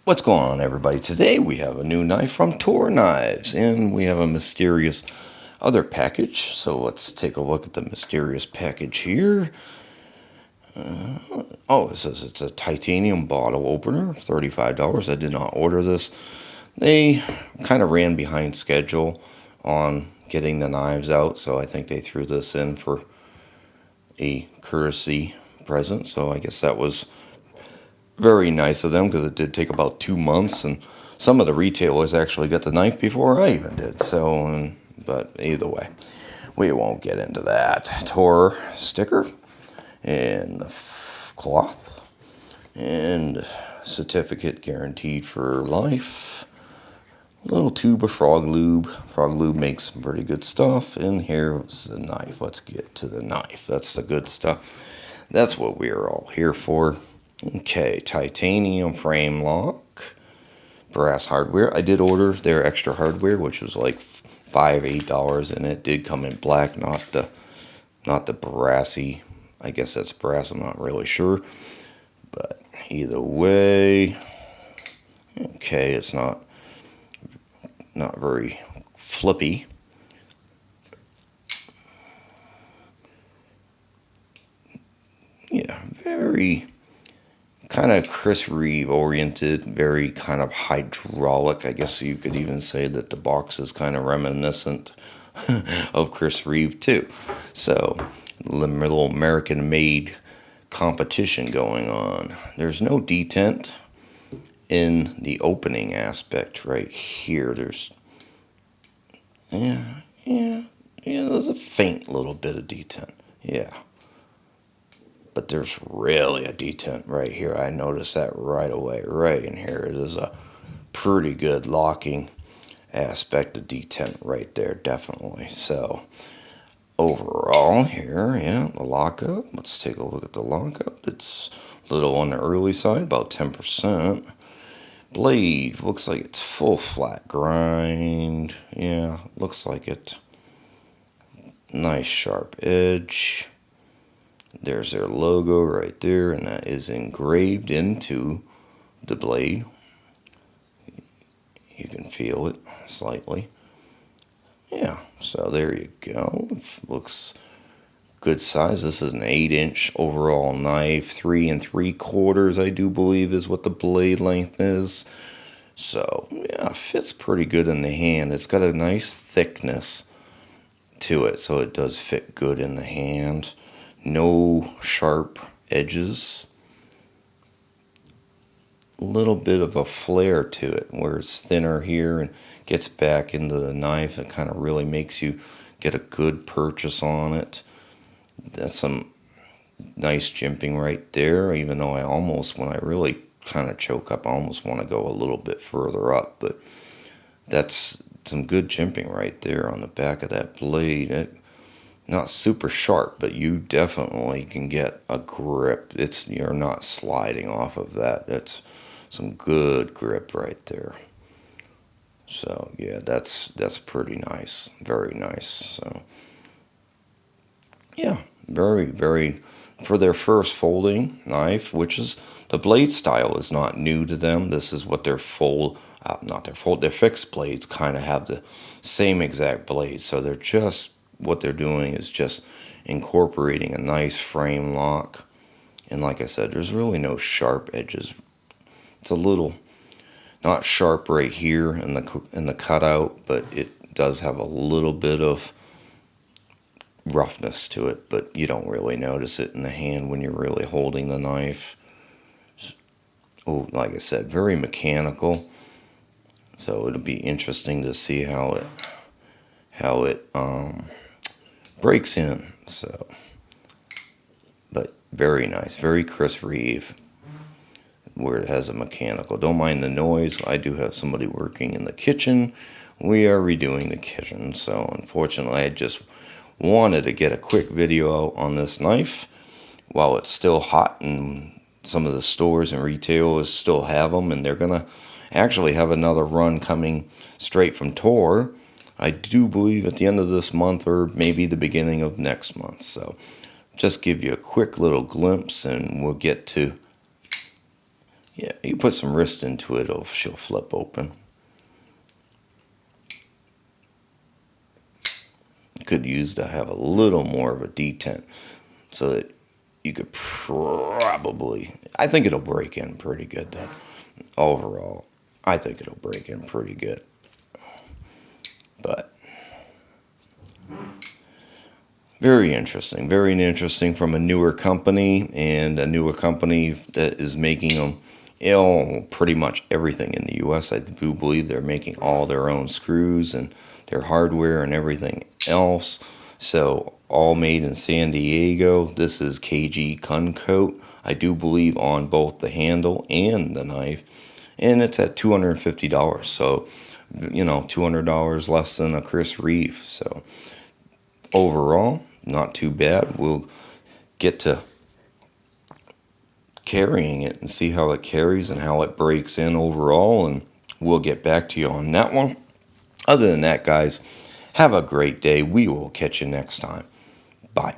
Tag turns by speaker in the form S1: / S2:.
S1: What's going on, everybody? Today we have a new knife from Toor Knives, and we have a mysterious other package. So let's take a look at the mysterious package here. It says it's a titanium bottle opener, $35. I did not order this. They kind of ran behind schedule on getting the knives out, so I think they threw this in for a courtesy present. So I guess that was very nice of them, because it did take about 2 months, and some of the retailers actually got the knife before I even did. So, but either way, we won't get into that. Toor sticker and the cloth and certificate guaranteed for life. A little tube of frog lube. Frog lube makes some pretty good stuff. And here's the knife. Let's get to the knife. That's the good stuff. That's what we're all here for. Okay, titanium frame lock, brass hardware. I did order their extra hardware, which was like $8, and it did come in black, not the brassy. I guess that's brass. I'm not really sure, but either way, okay, it's not very flippy. Yeah, very kind of Chris Reeve oriented, very kind of hydraulic. I guess you could even say that the box is kind of reminiscent of Chris Reeve too. So, little American made competition going on. There's no detent in the opening aspect right here. There's, there's a faint little bit of detent. Yeah. But there's really a detent right here. I noticed that right away. Right in here, it is a pretty good locking aspect of detent right there, definitely. So overall here, yeah, the lockup. Let's take a look at the lockup. It's a little on the early side, about 10%. Blade looks like it's full flat grind. Yeah, looks like it. Nice sharp edge. There's their logo right there, and that is engraved into the blade. You can feel it slightly. Yeah, so there you go. Looks good size. This is an 8-inch overall knife. 3 3/4, I do believe, is what the blade length is. So, yeah, fits pretty good in the hand. It's got a nice thickness to it, so it does fit good in the hand. No sharp edges. A little bit of a flare to it, where it's thinner here and gets back into the knife. It kind of really makes you get a good purchase on it. That's some nice jimping right there, even though when I really kind of choke up, I almost want to go a little bit further up. But that's some good jimping right there on the back of that blade. Not super sharp, but you definitely can get a grip. You're not sliding off of that. That's some good grip right there. So yeah, that's pretty nice, very nice. So yeah, very, very, for their first folding knife, which is, the blade style is not new to them. This is what their their fixed blades kind of have the same exact blade. So what they're doing is just incorporating a nice frame lock. And like I said, there's really no sharp edges. It's a little not sharp right here in the cutout, but it does have a little bit of roughness to it, but you don't really notice it in the hand when you're really holding the knife. Oh, like I said, very mechanical. So it'll be interesting to see how it breaks in. So, but very nice, very Chris Reeve, where it has a mechanical. Don't mind the noise. I do have somebody working in the kitchen. We are redoing the kitchen, so unfortunately I just wanted to get a quick video out on this knife while it's still hot, and some of the stores and retailers still have them, and they're gonna actually have another run coming straight from Toor, I do believe, at the end of this month or maybe the beginning of next month. So just give you a quick little glimpse, and we'll get to Yeah, you put some wrist into it, she'll flip open. Could use to have a little more of a detent so that you could probably, I think it'll break in pretty good though. Overall, I think it'll break in pretty good. But very interesting from a newer company, and a newer company that is making them, pretty much everything in the U.S. I do believe they're making all their own screws and their hardware and everything else. So all made in San Diego. This is KG Kuncoat, I do believe, on both the handle and the knife, and it's at $250. So $200 less than a Chris Reeve. So overall, not too bad. We'll get to carrying it and see how it carries and how it breaks in overall, and we'll get back to you on that one. Other than that, guys, have a great day. We will catch you next time. Bye.